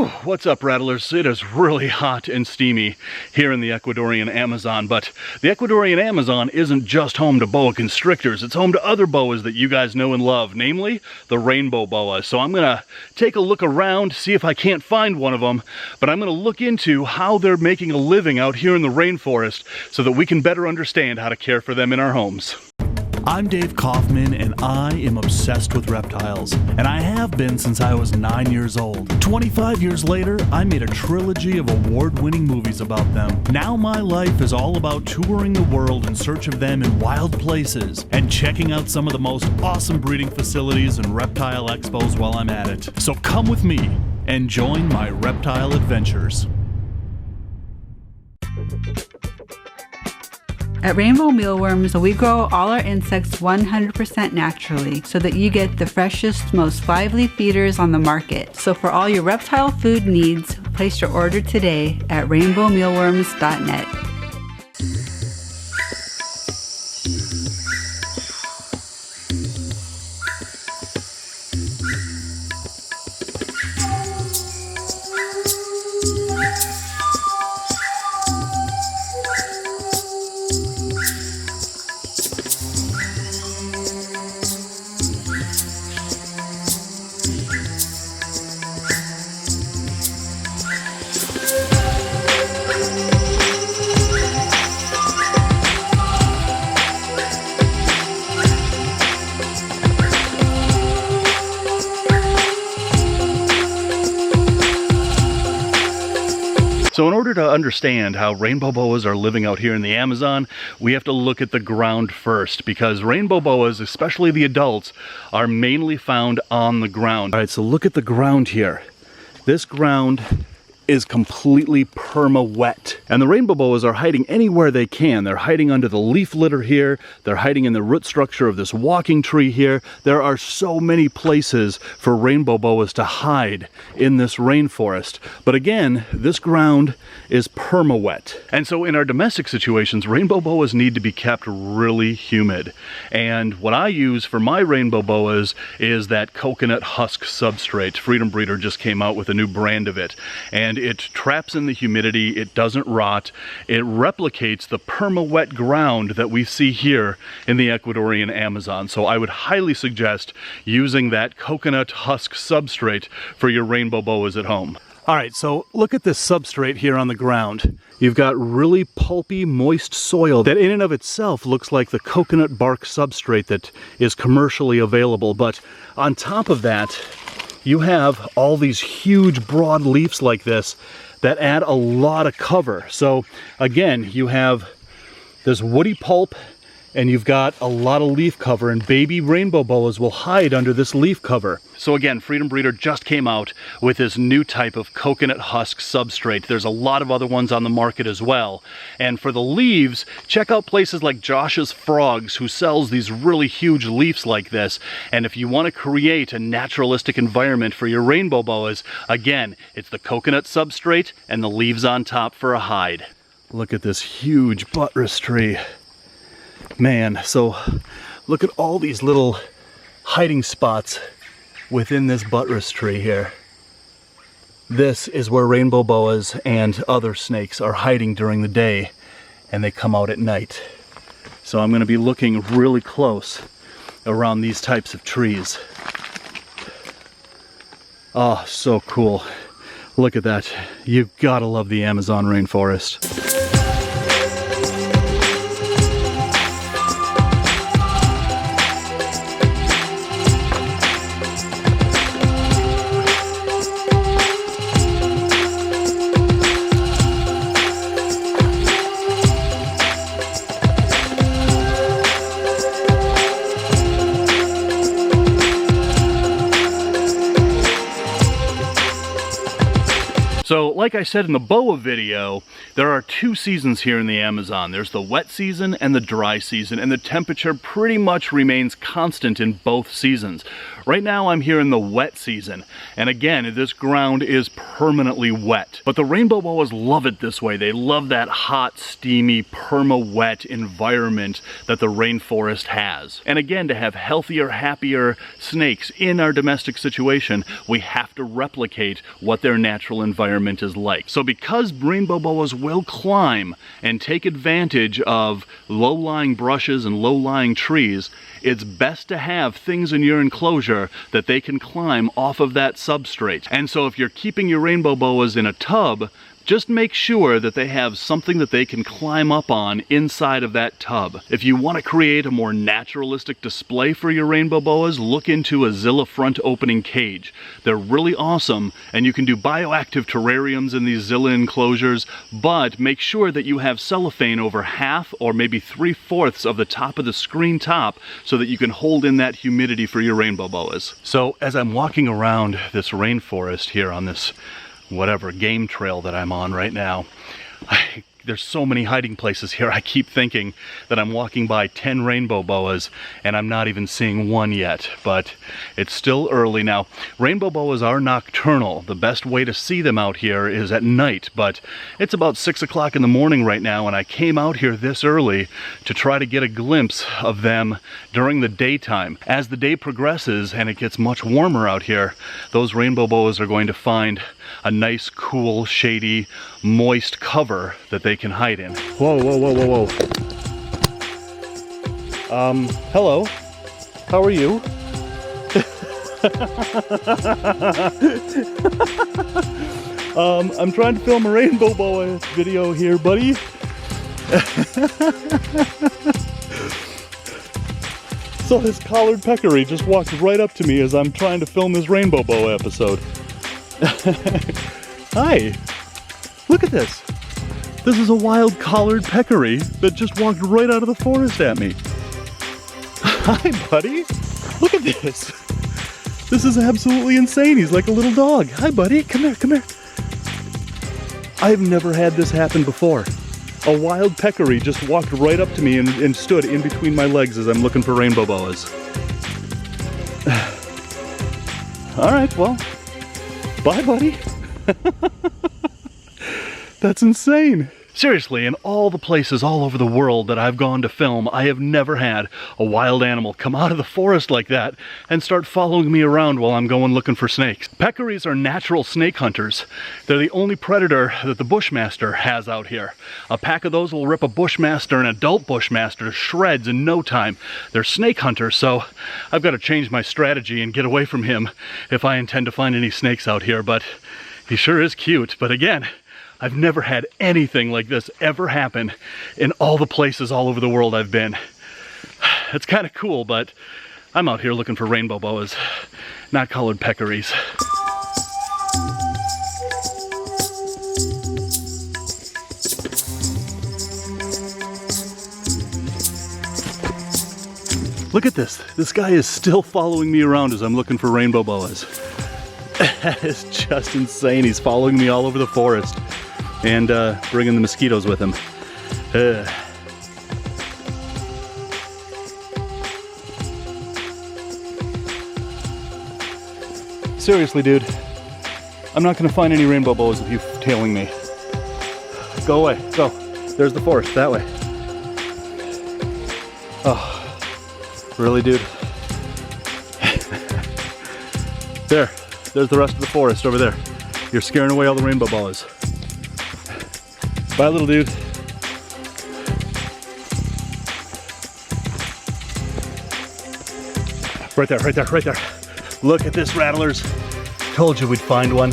What's up, rattlers? It is really hot and steamy here in the Ecuadorian Amazon, but the Ecuadorian Amazon isn't just home to boa constrictors, it's home to other boas that you guys know and love, namely the rainbow boas. So I'm gonna take a look around, see if I can't find one of them, but I'm gonna look into how they're making a living out here in the rainforest so that we can better understand how to care for them in our homes. I'm Dāv Kaufman, and I am obsessed with reptiles, and I have been since I was 9 years old. 25 years later, I made a trilogy of award-winning movies about them. Now my life is all about touring the world in search of them in wild places, and checking out some of the most awesome breeding facilities and reptile expos while I'm at it. So come with me and join my Reptile Adventures. At Rainbow Mealworms, we grow all our insects 100% naturally so that you get the freshest, most lively feeders on the market. So for all your reptile food needs, place your order today at rainbowmealworms.net. So in order to understand how rainbow boas are living out here in the Amazon, we have to look at the ground first, because rainbow boas, especially the adults, are mainly found on the ground. All right, so look at the ground here. This ground is completely perma-wet. And the rainbow boas are hiding anywhere they can. They're hiding under the leaf litter here. They're hiding in the root structure of this walking tree here. There are so many places for rainbow boas to hide in this rainforest. But again, this ground is perma-wet. And so in our domestic situations, rainbow boas need to be kept really humid. And what I use for my rainbow boas is that coconut husk substrate. Freedom Breeder just came out with a new brand of it. And it traps in the humidity, it doesn't rot, it replicates the perma-wet ground that we see here in the Ecuadorian Amazon. So I would highly suggest using that coconut husk substrate for your rainbow boas at home. All right, so look at this substrate here on the ground. You've got really pulpy, moist soil that in and of itself looks like the coconut bark substrate that is commercially available. But on top of that, you have all these huge broad leaves like this that add a lot of cover. So again, you have this woody pulp and you've got a lot of leaf cover, and baby rainbow boas will hide under this leaf cover. So again, Freedom Breeder just came out with this new type of coconut husk substrate. There's a lot of other ones on the market as well. And for the leaves, check out places like Josh's Frogs, who sells these really huge leaves like this. And if you want to create a naturalistic environment for your rainbow boas, again, it's the coconut substrate and the leaves on top for a hide. Look at this huge buttress tree. Man, so look at all these little hiding spots within this buttress tree here. This is where rainbow boas and other snakes are hiding during the day, and they come out at night. So I'm going to be looking really close around these types of trees. Oh, so cool. Look at that. You've got to love the Amazon rainforest. So like I said in the boa video, there are 2 seasons here in the Amazon. There's the wet season and the dry season, and the temperature pretty much remains constant in both seasons. Right now I'm here in the wet season, and again, this ground is permanently wet. But the rainbow boas love it this way. They love that hot, steamy, perma-wet environment that the rainforest has. And again, to have healthier, happier snakes in our domestic situation, we have to replicate what their natural environment is like. So because rainbow boas will climb and take advantage of low-lying brushes and low-lying trees, it's best to have things in your enclosure that they can climb off of that substrate. And so if you're keeping your rainbow boas in a tub, just make sure that they have something that they can climb up on inside of that tub. If you want to create a more naturalistic display for your rainbow boas, look into a Zilla front opening cage. They're really awesome, and you can do bioactive terrariums in these Zilla enclosures, but make sure that you have cellophane over half or maybe 3/4 of the top of the screen top so that you can hold in that humidity for your rainbow boas. So as I'm walking around this rainforest here on this whatever game trail that I'm on right now, there's so many hiding places here. I keep thinking that I'm walking by 10 rainbow boas and I'm not even seeing one yet, but it's still early now. Rainbow boas are nocturnal. The best way to see them out here is at night, but it's about 6 o'clock in the morning right now, and I came out here this early to try to get a glimpse of them during the daytime. As the day progresses and it gets much warmer out here, those rainbow boas are going to find a nice, cool, shady, moist cover that they can hide in. Whoa, whoa, whoa, whoa, whoa. Hello. How are you? I'm trying to film a rainbow boa video here, buddy. So this collared peccary just walked right up to me as I'm trying to film this rainbow boa episode. Hi, look at this. This is a wild collared peccary that just walked right out of the forest at me. Hi, buddy. Look at this. This is absolutely insane. He's like a little dog. Hi, buddy. Come here, come here. I've never had this happen before. A wild peccary just walked right up to me and stood in between my legs as I'm looking for rainbow boas. All right, well, bye, buddy. That's insane. Seriously, in all the places all over the world that I've gone to film, I have never had a wild animal come out of the forest like that and start following me around while I'm going looking for snakes. Peccaries are natural snake hunters. They're the only predator that the Bushmaster has out here. A pack of those will rip a Bushmaster, an adult Bushmaster, to shreds in no time. They're snake hunters, so I've got to change my strategy and get away from him if I intend to find any snakes out here, but he sure is cute. But again, I've never had anything like this ever happen in all the places all over the world I've been. It's kind of cool, but I'm out here looking for rainbow boas, not collared peccaries. Look at this. This guy is still following me around as I'm looking for rainbow boas. That is just insane. He's following me all over the forest and bringing the mosquitoes with him. Seriously, dude, I'm not gonna find any rainbow boas with you tailing me. Go away, go. There's the forest, that way. Oh, really, dude? There's the rest of the forest over there. You're scaring away all the rainbow boas. Bye, little dude. Right there, right there, right there. Look at this, rattlers. Told you we'd find one.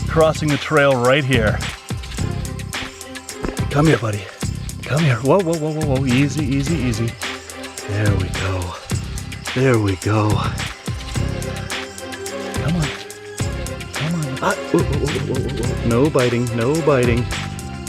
Crossing the trail right here. Come here, buddy. Come here. Whoa, whoa, whoa, whoa, whoa. Easy, easy, easy. There we go. There we go. Come on. Come on. Ah, whoa, whoa, whoa, whoa, whoa, whoa. No biting, no biting.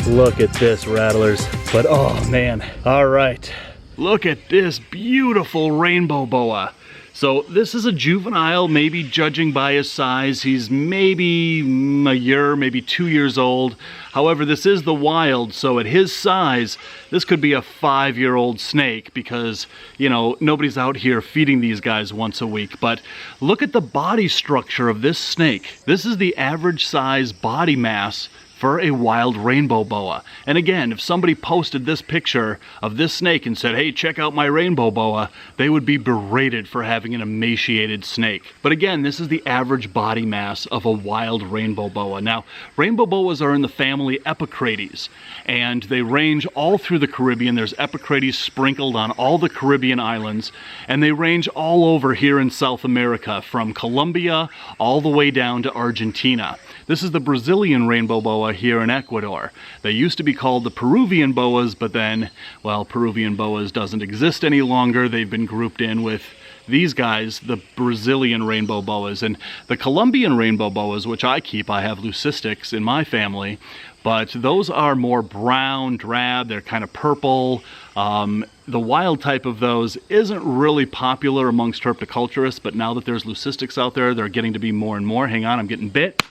Look at this, rattlers. But oh man. All right. Look at this beautiful rainbow boa. So this is a juvenile, maybe judging by his size. He's maybe a year, maybe 2 years old. However, this is the wild, so at his size, this could be a 5-year-old snake because, you know, nobody's out here feeding these guys once a week. But look at the body structure of this snake. This is the average size body mass for a wild rainbow boa. And again, if somebody posted this picture of this snake and said, hey, check out my rainbow boa, they would be berated for having an emaciated snake. But again, this is the average body mass of a wild rainbow boa. Now, rainbow boas are in the family Epicrates, and they range all through the Caribbean. There's Epicrates sprinkled on all the Caribbean islands, and they range all over here in South America, from Colombia all the way down to Argentina. This is the Brazilian rainbow boa here in Ecuador. They used to be called the Peruvian boas, but then, well, Peruvian boas doesn't exist any longer. They've been grouped in with these guys, the Brazilian rainbow boas. And the Colombian rainbow boas, which I keep, I have leucistics in my family, but those are more brown, drab, they're kind of purple. The wild type of those isn't really popular amongst herpetoculturists, but now that there's leucistics out there, they're getting to be more and more. Hang on, I'm getting bit.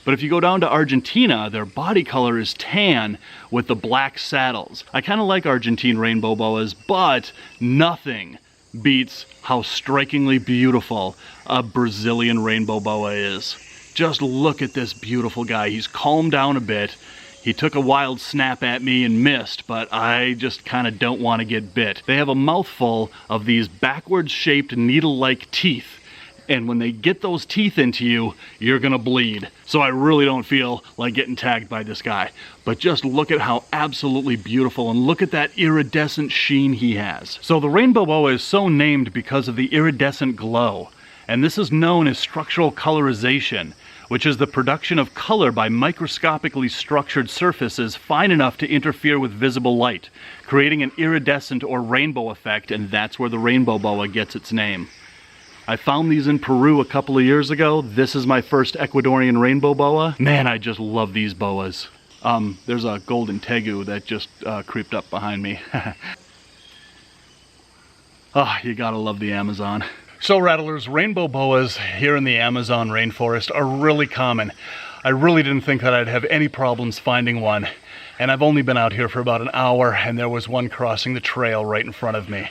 But if you go down to Argentina, their body color is tan with the black saddles. I kind of like Argentine rainbow boas, but nothing beats how strikingly beautiful a Brazilian rainbow boa is. Just look at this beautiful guy. He's calmed down a bit. He took a wild snap at me and missed, but I just kind of don't want to get bit. They have a mouthful of these backwards shaped needle-like teeth. And when they get those teeth into you, you're gonna bleed. So I really don't feel like getting tagged by this guy. But just look at how absolutely beautiful, and look at that iridescent sheen he has. So the rainbow boa is so named because of the iridescent glow. And this is known as structural colorization, which is the production of color by microscopically structured surfaces fine enough to interfere with visible light, creating an iridescent or rainbow effect, and that's where the rainbow boa gets its name. I found these in Peru a couple of years ago. This is my first Ecuadorian rainbow boa. Man, I just love these boas. There's a golden tegu that just creeped up behind me. Oh, you gotta love the Amazon. So rattlers, rainbow boas here in the Amazon rainforest are really common. I really didn't think that I'd have any problems finding one. And I've only been out here for about an hour, and there was one crossing the trail right in front of me.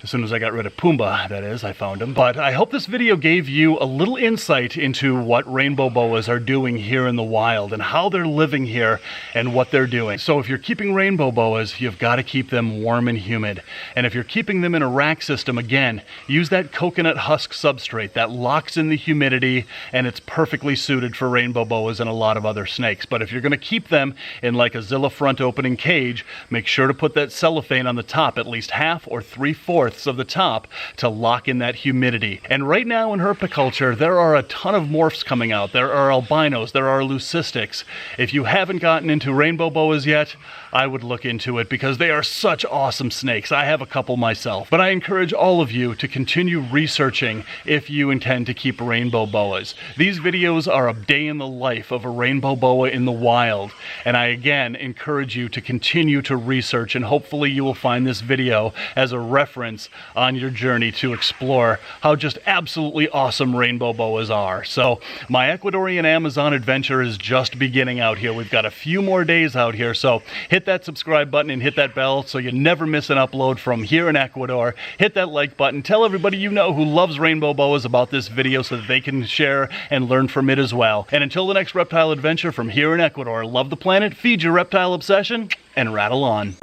As soon as I got rid of Pumbaa, that is, I found him. But I hope this video gave you a little insight into what rainbow boas are doing here in the wild and how they're living here and what they're doing. So if you're keeping rainbow boas, you've got to keep them warm and humid. And if you're keeping them in a rack system, again, use that coconut husk substrate that locks in the humidity, and it's perfectly suited for rainbow boas and a lot of other snakes. But if you're going to keep them in like a Zilla front opening cage, make sure to put that cellophane on the top, at least half or 3/4 of the top, to lock in that humidity. And right now in herpiculture, there are a ton of morphs coming out. There are albinos, there are leucistics. If you haven't gotten into rainbow boas yet, I would look into it because they are such awesome snakes. I have a couple myself. But I encourage all of you to continue researching if you intend to keep rainbow boas. These videos are a day in the life of a rainbow boa in the wild. And I again encourage you to continue to research, and hopefully you will find this video as a reference on your journey to explore how just absolutely awesome rainbow boas are. So my Ecuadorian Amazon adventure is just beginning out here. We've got a few more days out here, so hit that subscribe button and hit that bell so you never miss an upload from here in Ecuador. Hit that like button. Tell everybody you know who loves rainbow boas about this video so that they can share and learn from it as well. And until the next reptile adventure from here in Ecuador, love the planet, feed your reptile obsession, and rattle on.